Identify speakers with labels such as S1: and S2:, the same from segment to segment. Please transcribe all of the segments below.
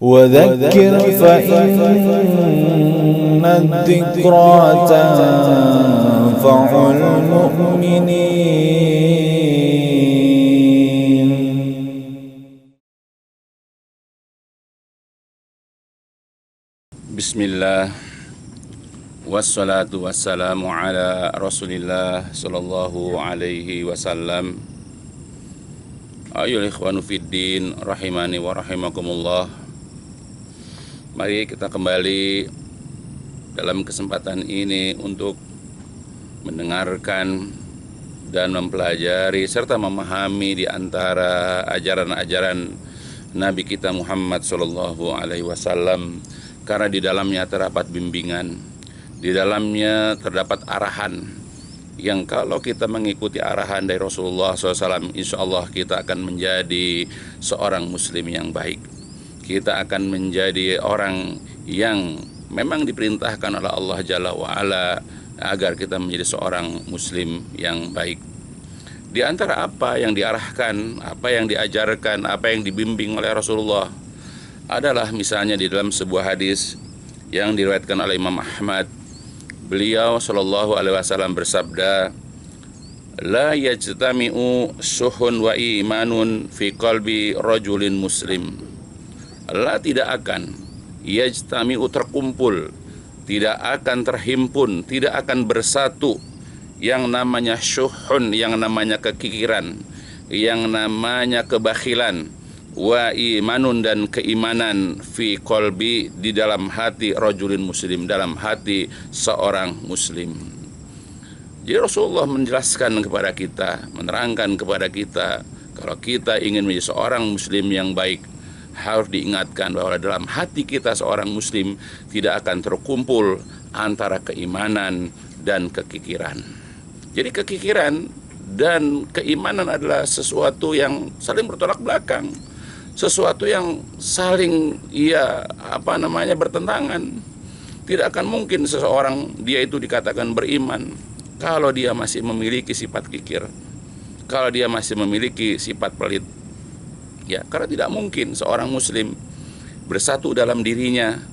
S1: وذكر فإن الذكرى تنفع المؤمنين.
S2: Bismillah, wassalatu wassalamu ala rasulillah sallallahu alaihi wasallam. Ayyuhal ikhwanu fiddin, rahimani wa rahimakumullah. Mari kita kembali dalam kesempatan ini untuk mendengarkan dan mempelajari serta memahami di antara ajaran-ajaran Nabi kita Muhammad sallallahu alaihi wasallam. Karena di dalamnya terdapat bimbingan, di dalamnya terdapat arahan yang kalau kita mengikuti arahan dari Rasulullah SAW, insya Allah kita akan menjadi seorang muslim yang baik. Kita akan menjadi orang yang memang diperintahkan oleh Allah Jalla wa'ala agar kita menjadi seorang muslim yang baik. Di antara apa yang diarahkan, apa yang diajarkan, apa yang dibimbing oleh Rasulullah adalah misalnya di dalam sebuah hadis yang diriwayatkan oleh Imam Ahmad. Beliau sallallahu alaihi wasallam bersabda, la yajtami'u suhun wa imanun fi qalbi rajulin muslim. La tidak akan yajtami'u terkumpul, tidak akan terhimpun, tidak akan bersatu yang namanya syuhun, yang namanya kekikiran, yang namanya kebakhilan, wa imanun dan keimanan fi qalbi di dalam hati rajulin muslim, dalam hati seorang muslim. Jadi Rasulullah menjelaskan kepada kita, menerangkan kepada kita, kalau kita ingin menjadi seorang muslim yang baik, harus diingatkan bahwa dalam hati kita seorang muslim tidak akan terkumpul antara keimanan dan kekikiran. Jadi kekikiran dan keimanan adalah sesuatu yang saling bertolak belakang, sesuatu yang saling bertentangan. Tidak akan mungkin seseorang dia itu dikatakan beriman kalau dia masih memiliki sifat kikir, kalau dia masih memiliki sifat pelit. Ya, karena tidak mungkin seorang muslim bersatu dalam dirinya,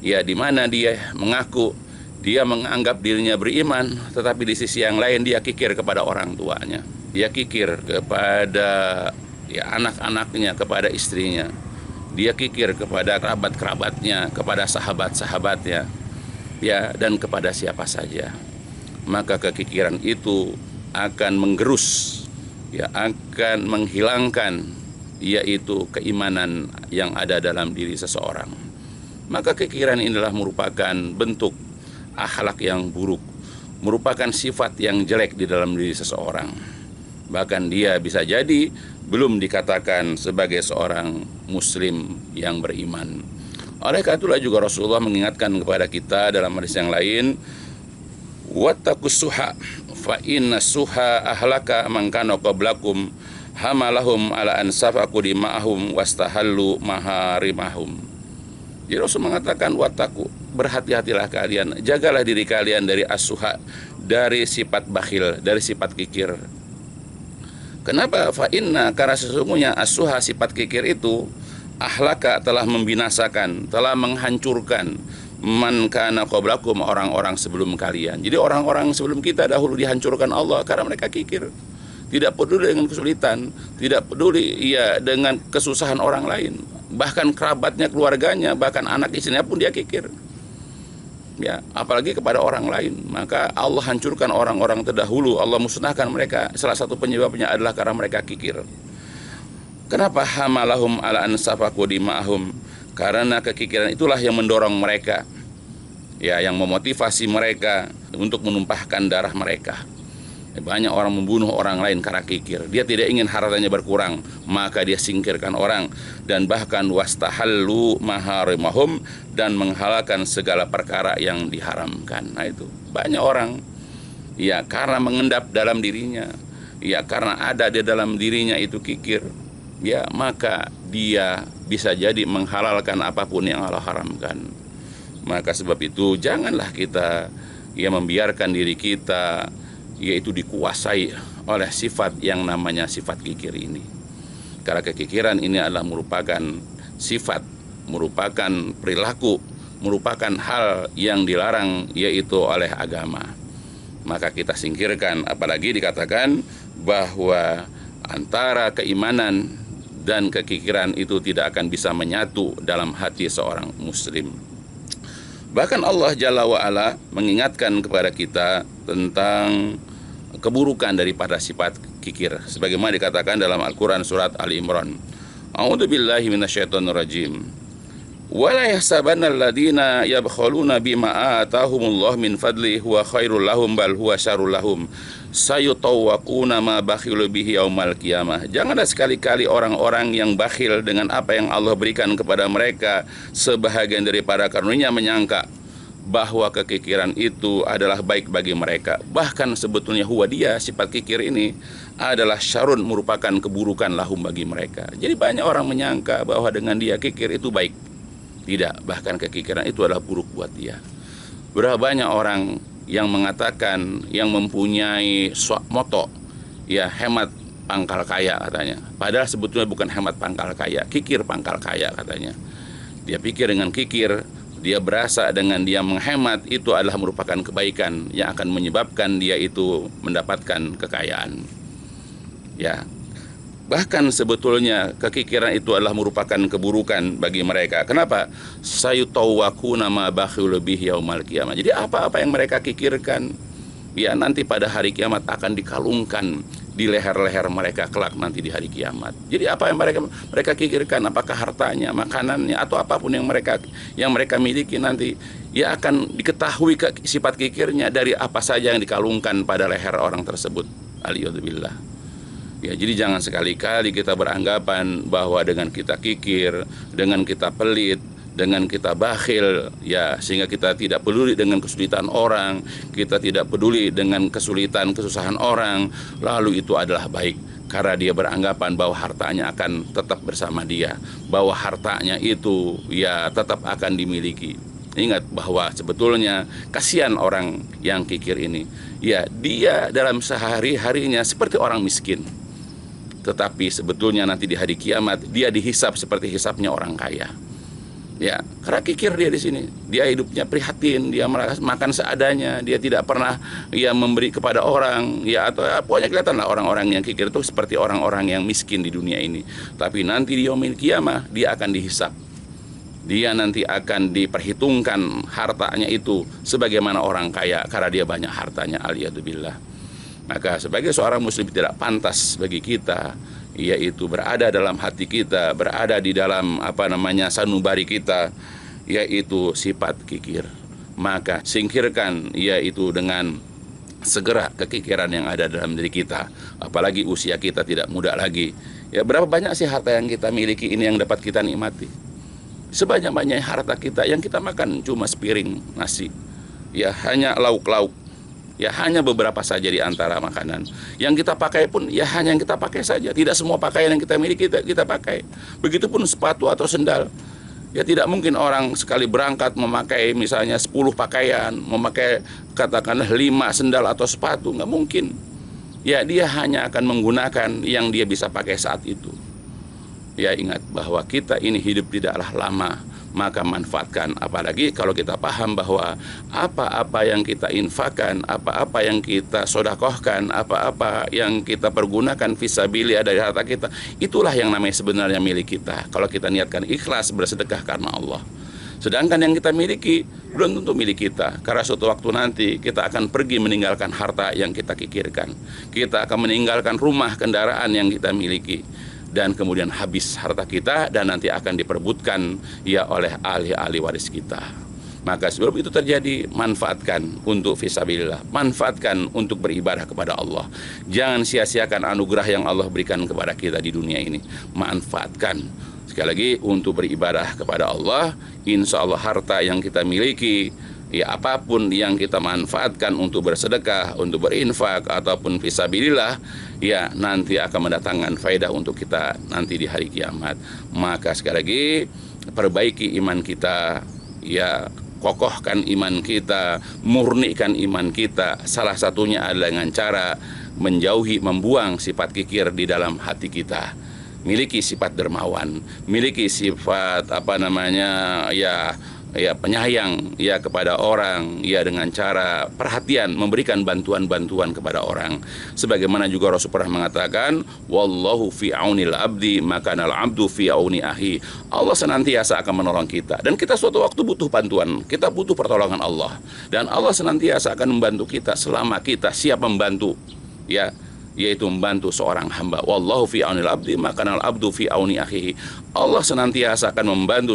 S2: ya, di mana dia mengaku, dia menganggap dirinya beriman, tetapi di sisi yang lain dia kikir kepada orang tuanya, dia kikir kepada anak-anaknya, kepada istrinya, dia kikir kepada kerabat-kerabatnya, kepada sahabat-sahabatnya, ya, dan kepada siapa saja. Maka kekikiran itu akan menggerus, ya, akan menghilangkan yaitu keimanan yang ada dalam diri seseorang. Maka kekikiran inilah merupakan bentuk akhlak yang buruk, merupakan sifat yang jelek di dalam diri seseorang. Bahkan dia bisa jadi belum dikatakan sebagai seorang muslim yang beriman. Oleh karena itulah juga Rasulullah mengingatkan kepada kita dalam hadis yang lain, wattaqus suha fa inna suha ahlaka man kana qablakum hamalahum ala an safaku dima'ahum wastahallu maharimahum. Jadi Rasul mengatakan, wattaqu, berhati-hatilah kalian, jagalah diri kalian dari as-suha, dari sifat bakhil, dari sifat kikir. Kenapa? Fa inna, karena sesungguhnya as-suha, sifat kikir itu, ahlaka, telah membinasakan, telah menghancurkan man kana qablakum, orang-orang sebelum kalian. Jadi orang-orang sebelum kita dahulu dihancurkan Allah karena mereka kikir. Tidak peduli dengan kesulitan, tidak peduli dengan kesusahan orang lain, bahkan kerabatnya, keluarganya, bahkan anak istrinya pun dia kikir. Ya, apalagi kepada orang lain. Maka Allah hancurkan orang-orang terdahulu, Allah musnahkan mereka. Salah satu penyebabnya adalah karena mereka kikir. Kenapa? Hamalahum ala an safaku dima'ahum, karena kekikiran itulah yang mendorong mereka, ya, yang memotivasi mereka untuk menumpahkan darah mereka. Banyak orang membunuh orang lain karena kikir. Dia tidak ingin hartanya berkurang, maka dia singkirkan orang, dan bahkan wastahallu maharimahum, dan menghalalkan segala perkara yang diharamkan. Nah, itu banyak orang, ya, karena mengendap dalam dirinya, ya, karena ada di dalam dirinya itu kikir, ya, maka dia bisa jadi menghalalkan apapun yang Allah haramkan. Maka sebab itu janganlah kita membiarkan diri kita yaitu dikuasai oleh sifat yang namanya sifat kikir ini. Karena kekikiran ini adalah merupakan sifat merupakan perilaku, merupakan hal yang dilarang yaitu oleh agama. Maka kita singkirkan, apalagi dikatakan bahwa antara keimanan dan kekikiran itu tidak akan bisa menyatu dalam hati seorang muslim. Bahkan Allah Jalla wa'ala mengingatkan kepada kita tentang keburukan daripada sifat kikir, sebagaimana dikatakan dalam Al-Quran surat Ali Imran. A'udzubillahi minasyaitonirrajim. Wala yahsabanna alladziina yabkhaluna bima atahumullah min fadli huwa khairul lahum bal huwa syarrul lahum sayutawwaquna ma bakhilu bihi yaumal qiyamah. Janganlah sekali-kali orang-orang yang bakhil dengan apa yang Allah berikan kepada mereka sebahagian daripada karunia menyangka bahwa kekikiran itu adalah baik bagi mereka. Bahkan sebetulnya huwa dia, sifat kikir ini adalah syarun, merupakan keburukan lahum bagi mereka. Jadi banyak orang menyangka bahwa dengan dia kikir itu baik. Tidak, bahkan kekikiran itu adalah buruk buat dia. Berapa banyak orang yang mengatakan, yang mempunyai moto, ya hemat pangkal kaya katanya. Padahal sebetulnya bukan hemat pangkal kaya, kikir pangkal kaya katanya. Dia pikir dengan kikir, dia berasa dengan dia menghemat itu adalah merupakan kebaikan yang akan menyebabkan dia itu mendapatkan kekayaan. Ya, bahkan sebetulnya kekikiran itu adalah merupakan keburukan bagi mereka. Kenapa? Sayutawwaquna ma bakhilu bihi yaumal qiyamah. Jadi apa-apa yang mereka kikirkan, ya nanti pada hari kiamat akan dikalungkan di leher-leher mereka kelak nanti di hari kiamat. Jadi apa yang mereka kikirkan, apakah hartanya, makanannya, atau apapun yang mereka miliki nanti, ya akan diketahui sifat kikirnya dari apa saja yang dikalungkan pada leher orang tersebut. Aliyadzubillah. Ya, jadi jangan sekali-kali kita beranggapan bahwa dengan kita kikir, dengan kita pelit, dengan kita bakhil, ya sehingga kita tidak peduli dengan kesulitan orang, kita tidak peduli dengan kesulitan, kesusahan orang, lalu itu adalah baik. Karena dia beranggapan bahwa hartanya akan tetap bersama dia, bahwa hartanya itu ya tetap akan dimiliki. Ingat bahwa sebetulnya kasihan orang yang kikir ini. Ya, dia dalam sehari-harinya seperti orang miskin. Tetapi sebetulnya nanti di hari kiamat dia dihisap seperti hisapnya orang kaya. Ya, karena kikir dia di sini. Dia hidupnya prihatin, dia makan seadanya, dia tidak pernah memberi kepada orang, ya atau pokoknya kelihatanlah orang-orang yang kikir itu seperti orang-orang yang miskin di dunia ini. Tapi nanti di yaumil qiyamah dia akan dihisap. Dia nanti akan diperhitungkan hartanya itu sebagaimana orang kaya karena dia banyak hartanya, aliyadzubillah. Maka sebagai seorang muslim tidak pantas bagi kita yaitu berada dalam hati kita, berada di dalam sanubari kita, yaitu sifat kikir. Maka singkirkan yaitu dengan segera kekikiran yang ada dalam diri kita. Apalagi usia kita tidak muda lagi. Ya, berapa banyak sih harta yang kita miliki ini yang dapat kita nikmati? Sebanyak-banyaknya harta kita yang kita makan cuma sepiring nasi. Ya, hanya lauk-lauk. Ya hanya beberapa saja di antara makanan. Yang kita pakai pun ya hanya yang kita pakai saja. Tidak semua pakaian yang kita miliki kita pakai. Begitupun sepatu atau sendal. Ya tidak mungkin orang sekali berangkat memakai misalnya 10 pakaian, memakai katakanlah 5 sendal atau sepatu, nggak mungkin. Ya dia hanya akan menggunakan yang dia bisa pakai saat itu. Ya ingat bahwa kita ini hidup tidaklah lama, maka manfaatkan. Apalagi kalau kita paham bahwa apa-apa yang kita infakkan, apa-apa yang kita sodakohkan, apa-apa yang kita pergunakan fisabilillah dari harta kita, itulah yang namanya sebenarnya milik kita. Kalau kita niatkan ikhlas bersedekah karena Allah. Sedangkan yang kita miliki belum tentu milik kita. Karena suatu waktu nanti kita akan pergi meninggalkan harta yang kita kikirkan. Kita akan meninggalkan rumah, kendaraan yang kita miliki. Dan kemudian habis harta kita dan nanti akan diperebutkan ya oleh ahli-ahli waris kita. Maka sebelum itu terjadi, manfaatkan untuk fisabilillah, manfaatkan untuk beribadah kepada Allah. Jangan sia-siakan anugerah yang Allah berikan kepada kita di dunia ini. Manfaatkan sekali lagi untuk beribadah kepada Allah. Insya Allah harta yang kita miliki, ya apapun yang kita manfaatkan untuk bersedekah, untuk berinfak ataupun fisabilillah, ya nanti akan mendatangkan faedah untuk kita nanti di hari kiamat. Maka sekali lagi perbaiki iman kita, ya kokohkan iman kita, murnikan iman kita. Salah satunya adalah dengan cara menjauhi, membuang sifat kikir di dalam hati kita. miliki sifat dermawan, miliki sifat penyayang ya kepada orang, ya dengan cara perhatian, memberikan bantuan-bantuan kepada orang. Sebagaimana juga Rasul pernah mengatakan, wallahu fi aunil abdi makanal abdu fi auni ahi. Allah senantiasa akan menolong kita, dan kita suatu waktu butuh bantuan, kita butuh pertolongan Allah, dan Allah senantiasa akan membantu kita selama kita siap membantu, ya, yaitu membantu seorang hamba. Wallahu fi aunil abdi makanal abdu fi auni akhihi. Allah senantiasa akan membantu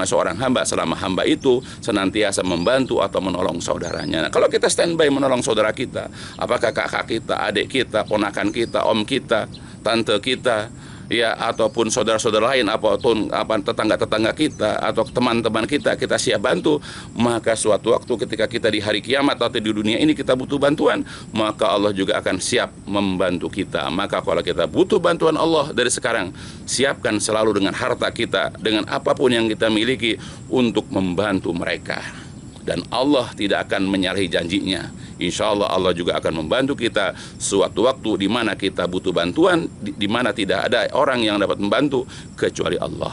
S2: seorang hamba selama hamba itu senantiasa membantu atau menolong saudaranya. Nah, kalau kita standby menolong saudara kita, apakah kakak kita, adik kita, ponakan kita, om kita, tante kita, ya, ataupun saudara-saudara lain, ataupun tetangga-tetangga kita atau teman-teman kita siap bantu, maka suatu waktu ketika kita di hari kiamat atau di dunia ini kita butuh bantuan, maka Allah juga akan siap membantu kita. Maka kalau kita butuh bantuan Allah dari sekarang, siapkan selalu dengan harta kita, dengan apapun yang kita miliki untuk membantu mereka. Dan Allah tidak akan menyalahi janjinya. Insya Allah Allah juga akan membantu kita suatu waktu di mana kita butuh bantuan, di mana tidak ada orang yang dapat membantu kecuali Allah.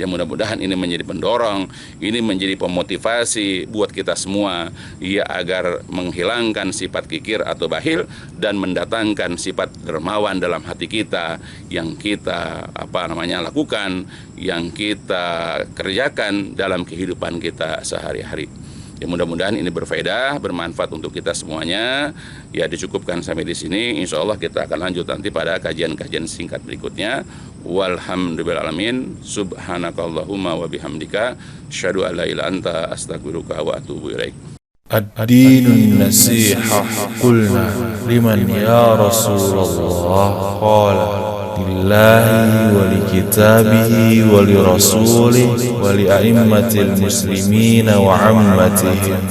S2: Ya, mudah-mudahan ini menjadi pendorong, ini menjadi pemotivasi buat kita semua, ya, agar menghilangkan sifat kikir atau bakhil dan mendatangkan sifat dermawan dalam hati kita yang kita lakukan, yang kita kerjakan dalam kehidupan kita sehari-hari. Ya, mudah-mudahan ini berfaedah, bermanfaat untuk kita semuanya. Ya, dicukupkan sampai di sini. Insya Allah kita akan lanjut nanti pada kajian-kajian singkat berikutnya. Walhamdulillahalamin. Subhanakallahumma wa bihamdika. Asyhadu an la ilaha illa anta astaghfiruka wa atubu ilaik.
S1: الدين النصيحة قلنا لمن يا رسول الله قال لله ولكتابه ولرسوله ولأئمة المسلمين وعمتهم